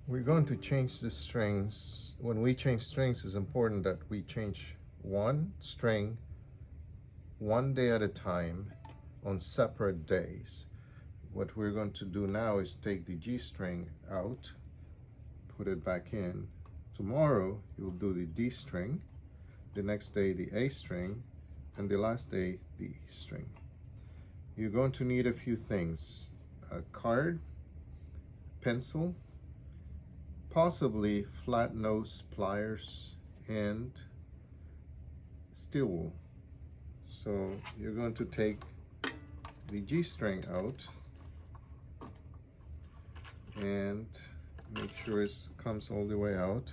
We're going to change the strings. When we change strings, it's important that we change one string one day at a time on separate days. What we're going to do now is take the G string out, put it back in. Tomorrow, you'll do the D string, the next day the A string, and the last day the E string. You're going to need a few things: a card, pencil, possibly flat nose pliers, and steel wool. So you're going to take the G string out and make sure it comes all the way out,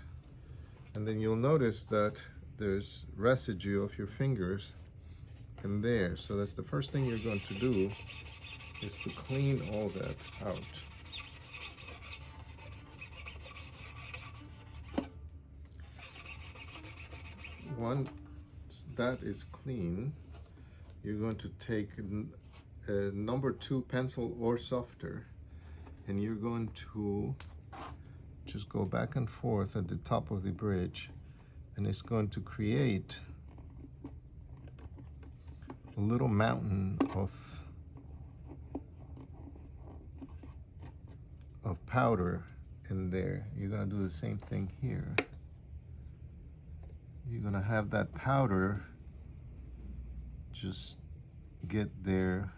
and then you'll notice that there's residue of your fingers in there. So that's the first thing you're going to do, is to clean all that out. Once that is clean, you're going to take a number 2 pencil or softer, and you're going to just go back and forth at the top of the bridge, and it's going to create a little mountain of powder in there. You're going to do the same thing here. You're going to have that powder just get there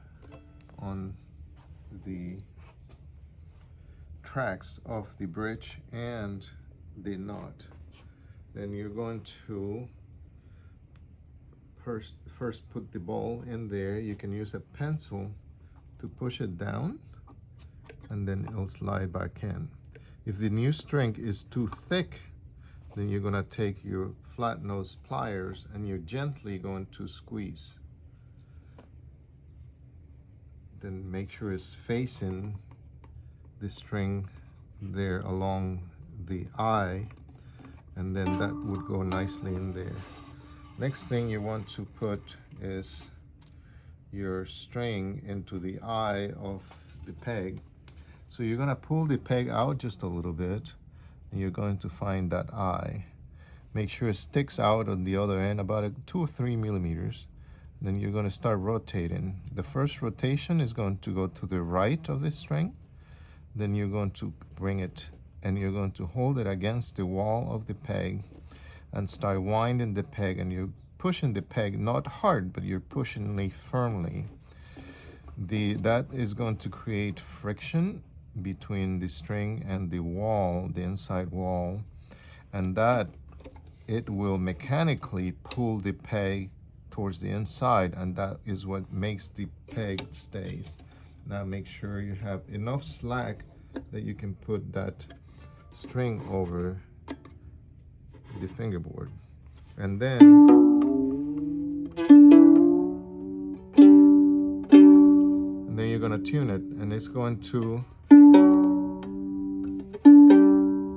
on the tracks of the bridge and the knot. Then you're going to first put the ball in there. You can use a pencil to push it down, and then it'll slide back in. If the new string is too thick, then you're going to take your flat nose pliers and you're gently going to squeeze. Then make sure it's facing the string there along the eye, and then that would go nicely in there. Next thing you want to put is your string into the eye of the peg. So you're going to pull the peg out just a little bit, and you're going to find that eye. Make sure it sticks out on the other end about 2 or 3 millimeters. Then you're going to start rotating. The first rotation is going to go to the right of the string. Then you're going to bring it, and you're going to hold it against the wall of the peg and start winding the peg, and you're pushing the peg, not hard, but you're pushing it firmly. That is going to create friction between the string and the wall, the inside wall, and that it will mechanically pull the peg towards the inside, and that is what makes the peg stays. Now make sure you have enough slack that you can put that string over the fingerboard, and then you're going to tune it, and it's going to,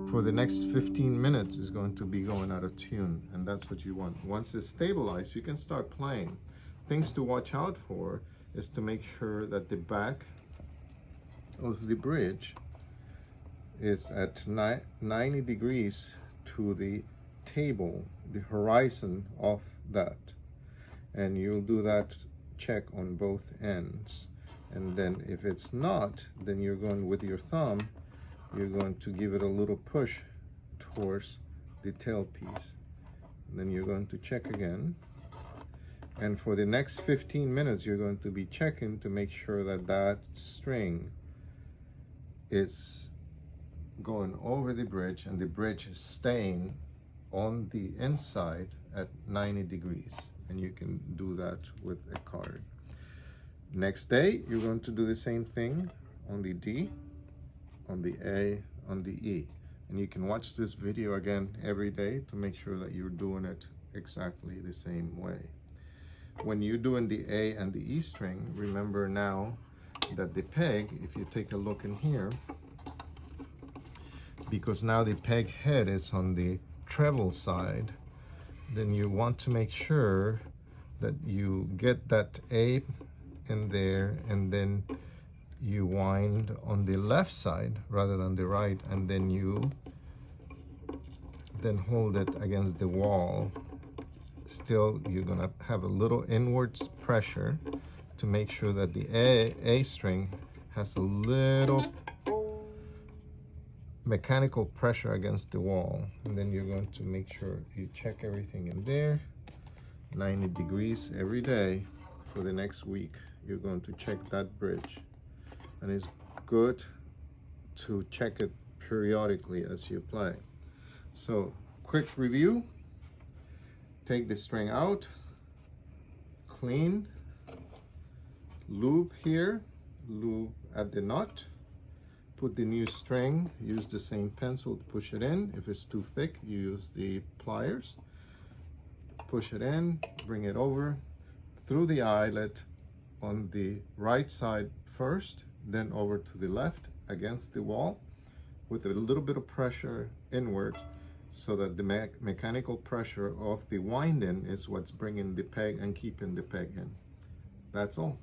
for the next 15 minutes, is going to be going out of tune, and that's what you want. Once it's stabilized, you can start playing. Things to watch out for is to make sure that the back of the bridge is at 90 degrees to the table, the horizon of that, and you'll do that check on both ends. And then if it's not, then you're going with your thumb, you're going to give it a little push towards the tailpiece. And then you're going to check again. And for the next 15 minutes, you're going to be checking to make sure that that string is going over the bridge and the bridge is staying on the inside at 90 degrees. And you can do that with a card. Next day, you're going to do the same thing on the D, on the A, on the E. And you can watch this video again every day to make sure that you're doing it exactly the same way. When you're doing the A and the E string, remember now that the peg, if you take a look in here, because now the peg head is on the treble side, then you want to make sure that you get that A in there, and then you wind on the left side rather than the right, and then you then hold it against the wall. Still, you're gonna have a little inwards pressure to make sure that the A string has a little mechanical pressure against the wall. And then you're going to make sure you check everything in there. 90 degrees every day for the next week. You're going to check that bridge. And it's good to check it periodically as you play. So, quick review. Take the string out, clean, loop here, loop at the nut, put the new string, use the same pencil to push it in. If it's too thick, you use the pliers. Push it in, bring it over through the eyelet on the right side first, then over to the left against the wall with a little bit of pressure inward, so that the mechanical pressure of the winding is what's bringing the peg and keeping the peg in. That's all.